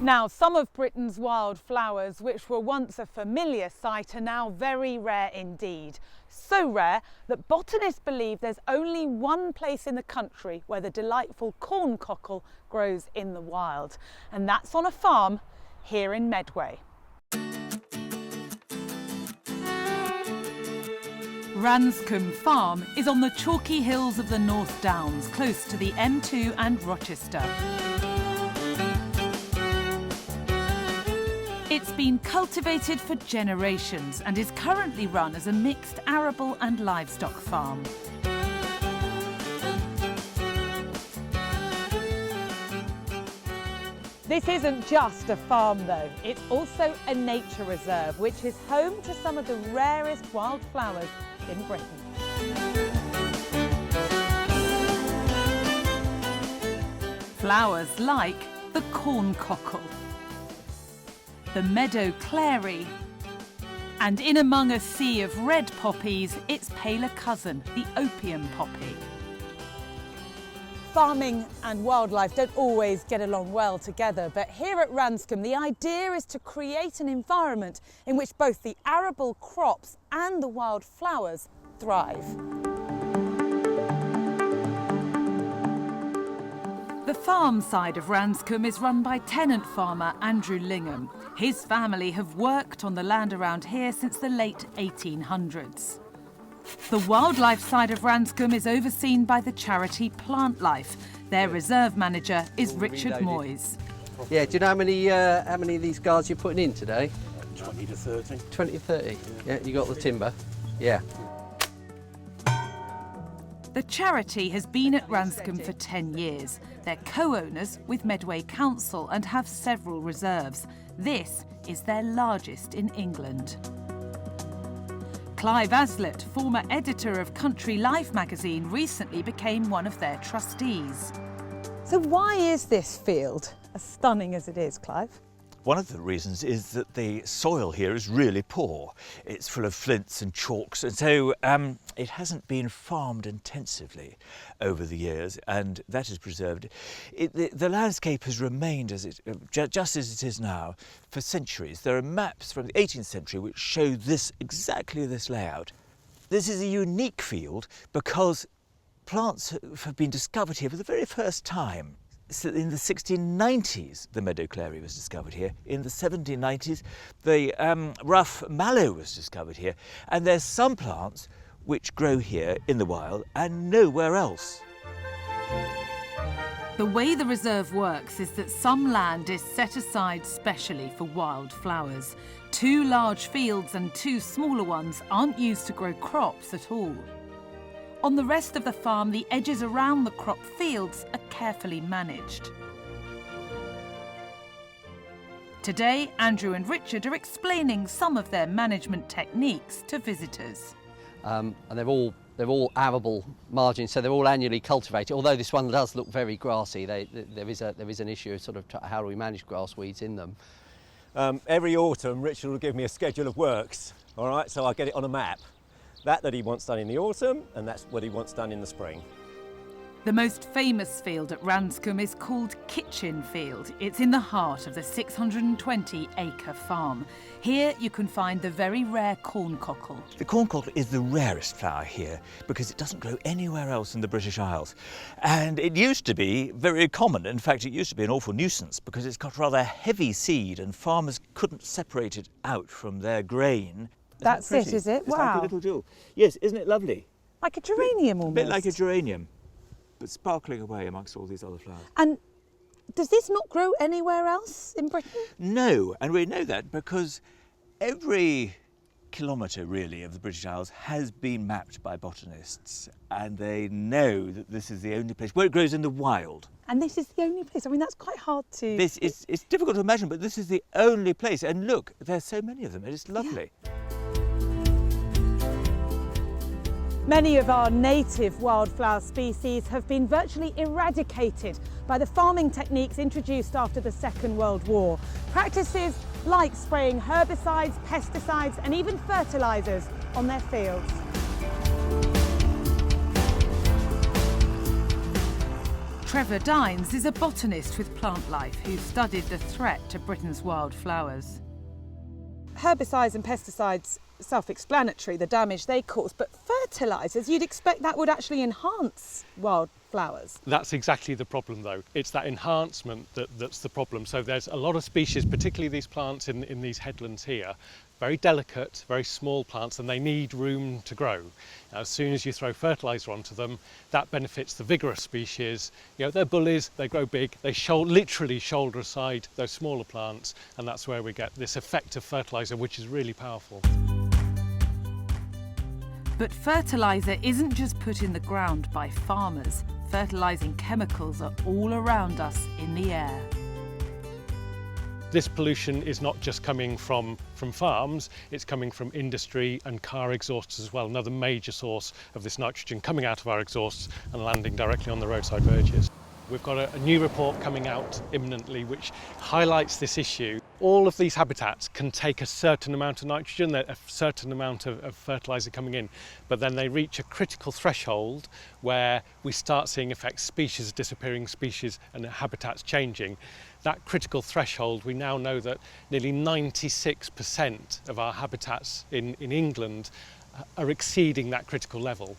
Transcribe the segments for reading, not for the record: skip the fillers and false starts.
Now, some of Britain's wildflowers, which were once a familiar sight, are now very rare indeed. So rare that botanists believe there's only one place in the country where the delightful corn cockle grows in the wild, and that's on a farm here in Medway. Ranscombe Farm is on the chalky hills of the North Downs, close to the M2 and Rochester. It's been cultivated for generations and is currently run as a mixed arable and livestock farm. This isn't just a farm though, it's also a nature reserve which is home to some of the rarest wildflowers in Britain. Flowers like the corn cockle, the meadow clary, and in among a sea of red poppies, its paler cousin, the opium poppy. Farming and wildlife don't always get along well together, but here at Ranscombe, the idea is to create an environment in which both the arable crops and the wildflowers thrive. The farm side of Ranscombe is run by tenant farmer Andrew Lingham. His family have worked on the land around here since the late 1800s. The wildlife side of Ranscombe is overseen by the charity Plant Life. Their reserve manager is Richard Moyes. Yeah, do you know how many of these guards you're putting in today? 20 to 30. 20 to 30? Yeah, you got the timber? Yeah. The charity has been at Ranscombe for 10 years. They're co-owners with Medway Council and have several reserves. This is their largest in England. Clive Aslett, former editor of Country Life magazine, recently became one of their trustees. So why is this field as stunning as it is, Clive? One of the reasons is that the soil here is really poor. It's full of flints and chalks, and so it hasn't been farmed intensively over the years, and that has preserved it. The landscape has remained just as it is now for centuries. There are maps from the 18th century which show exactly this layout. This is a unique field because plants have been discovered here for the very first time. So in the 1690s, the meadow clary was discovered here. In the 1790s, the rough mallow was discovered here. And there's some plants which grow here in the wild and nowhere else. The way the reserve works is that some land is set aside specially for wildflowers. 2 large fields and 2 smaller ones aren't used to grow crops at all. On the rest of the farm, the edges around the crop fields are carefully managed. Today, Andrew and Richard are explaining some of their management techniques to visitors. And they're all arable margins, so they're all annually cultivated. Although this one does look very grassy, there is an issue of sort of how do we manage grass weeds in them. Every autumn, Richard will give me a schedule of works. All right, so I get it on a map. That he wants done in the autumn, and that's what he wants done in the spring. The most famous field at Ranscombe is called Kitchen Field. It's in the heart of the 620-acre farm. Here you can find the very rare corn cockle. The corn cockle is the rarest flower here because it doesn't grow anywhere else in the British Isles. And it used to be very common. In fact, it used to be an awful nuisance because it's got rather heavy seed and farmers couldn't separate it out from their grain. That's it, is it? It's wow. like a little jewel. Yes, isn't it lovely? Like a geranium almost. A bit like a geranium, but sparkling away amongst all these other flowers. And does this not grow anywhere else in Britain? No, and we know that because every kilometre really of the British Isles has been mapped by botanists, and they know that this is the only place where it grows in the wild. And this is the only place. I mean, that's quite hard to... It's difficult to imagine, but this is the only place. And look, there's so many of them. It is lovely. Yeah. Many of our native wildflower species have been virtually eradicated by the farming techniques introduced after the Second World War. Practices like spraying herbicides, pesticides and even fertilisers on their fields. Trevor Dines is a botanist with plant life who studied the threat to Britain's wildflowers. Herbicides and pesticides, self-explanatory, the damage they cause, but fertilisers, you'd expect that would actually enhance wildflowers. That's exactly the problem though. It's that enhancement that's the problem. So there's a lot of species, particularly these plants in these headlands here, very delicate, very small plants, and they need room to grow. Now, as soon as you throw fertiliser onto them, that benefits the vigorous species. You know, they're bullies, they grow big, they literally shoulder aside those smaller plants, and that's where we get this effect of fertiliser, which is really powerful. But fertiliser isn't just put in the ground by farmers. Fertilising chemicals are all around us in the air. This pollution is not just coming from farms, it's coming from industry and car exhausts as well, another major source of this nitrogen coming out of our exhausts and landing directly on the roadside verges. We've got a new report coming out imminently which highlights this issue. All of these habitats can take a certain amount of nitrogen, a certain amount of fertiliser coming in, but then they reach a critical threshold where we start seeing effects, species disappearing, species and habitats changing. That critical threshold, we now know that nearly 96% of our habitats in England are exceeding that critical level.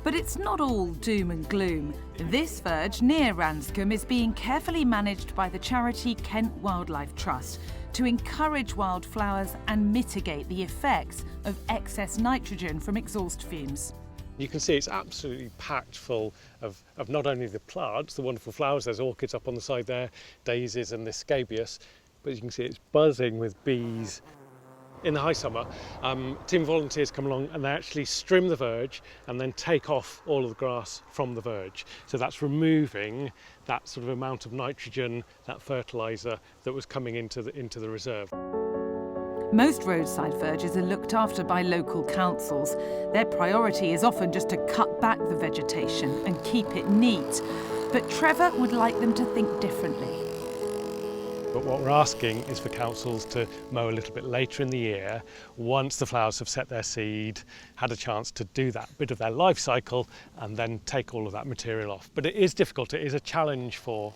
But it's not all doom and gloom. This verge near Ranscombe is being carefully managed by the charity Kent Wildlife Trust to encourage wildflowers and mitigate the effects of excess nitrogen from exhaust fumes. You can see it's absolutely packed full of not only the plants, the wonderful flowers, there's orchids up on the side there, daisies and this scabious, but you can see it's buzzing with bees. In the high summer, team volunteers come along and they actually strim the verge and then take off all of the grass from the verge. So that's removing that sort of amount of nitrogen, that fertiliser that was coming into the reserve. Most roadside verges are looked after by local councils. Their priority is often just to cut back the vegetation and keep it neat. But Trevor would like them to think differently. But what we're asking is for councils to mow a little bit later in the year, once the flowers have set their seed, had a chance to do that bit of their life cycle, and then take all of that material off. But it is difficult, it is a challenge for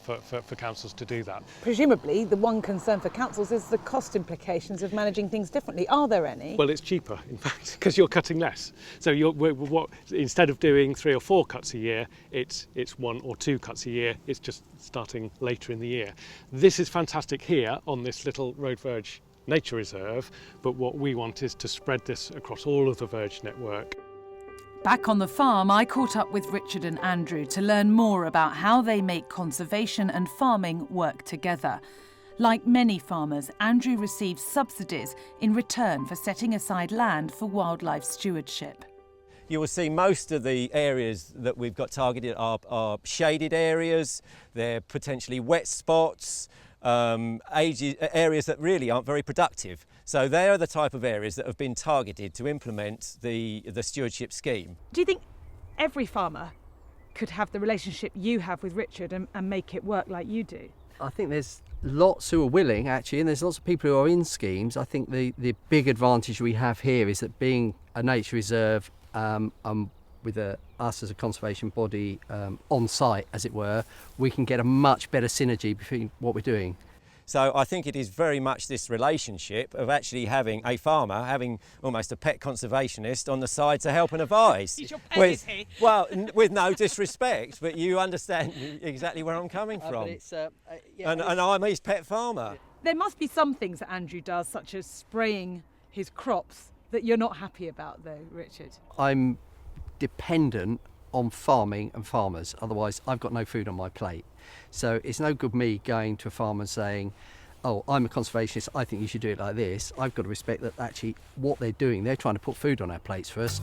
councils to do that. Presumably, the one concern for councils is the cost implications of managing things differently. Are there any? Well, it's cheaper, in fact, because you're cutting less. So instead of doing 3 or 4 cuts a year, it's 1 or 2 cuts a year. It's just starting later in the year. This is fantastic here on this little road verge nature reserve, but what we want is to spread this across all of the verge network. Back on the farm, I caught up with Richard and Andrew to learn more about how they make conservation and farming work together. Like many farmers, Andrew receives subsidies in return for setting aside land for wildlife stewardship. You will see most of the areas that we've got targeted are shaded areas, they're potentially wet spots, areas that really aren't very productive. So they are the type of areas that have been targeted to implement the stewardship scheme. Do you think every farmer could have the relationship you have with Richard and make it work like you do? I think there's lots who are willing actually, and there's lots of people who are in schemes. I think the big advantage we have here is that being a nature reserve with us as a conservation body on site, as it were, we can get a much better synergy between what we're doing. So I think it is very much this relationship of actually having a farmer, having almost a pet conservationist on the side to help and advise. He's your pet, is he? Well, with no disrespect, but you understand exactly where I'm coming from. But it's, and I'm his pet farmer. There must be some things that Andrew does, such as spraying his crops, that you're not happy about though, Richard. I'm dependent on farming and farmers, otherwise I've got no food on my plate. So it's no good me going to a farmer and saying, oh, I'm a conservationist, I think you should do it like this. I've got to respect that actually what they're doing, they're trying to put food on our plates for us.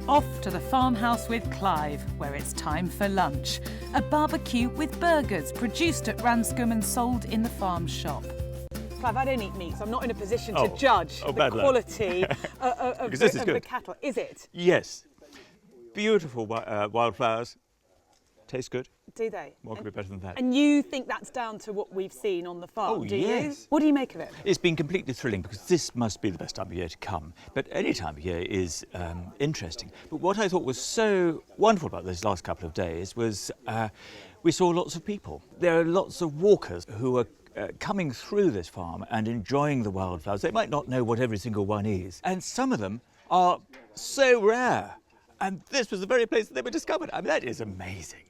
Off to the farmhouse with Clive, where it's time for lunch. A barbecue with burgers produced at Ranscombe and sold in the farm shop. Clive, I don't eat meat, so I'm not in a position to judge the quality of the cattle. Is it? Yes. Beautiful wildflowers. Tastes good. Do they? What could be better than that? And you think that's down to what we've seen on the farm, Oh, do yes. you? What do you make of it? It's been completely thrilling because this must be the best time of year to come. But any time of year is interesting. But what I thought was so wonderful about those last couple of days was we saw lots of people. There are lots of walkers who are coming through this farm and enjoying the wildflowers. They might not know what every single one is. And some of them are so rare. And this was the very place that they were discovered. I mean, that is amazing.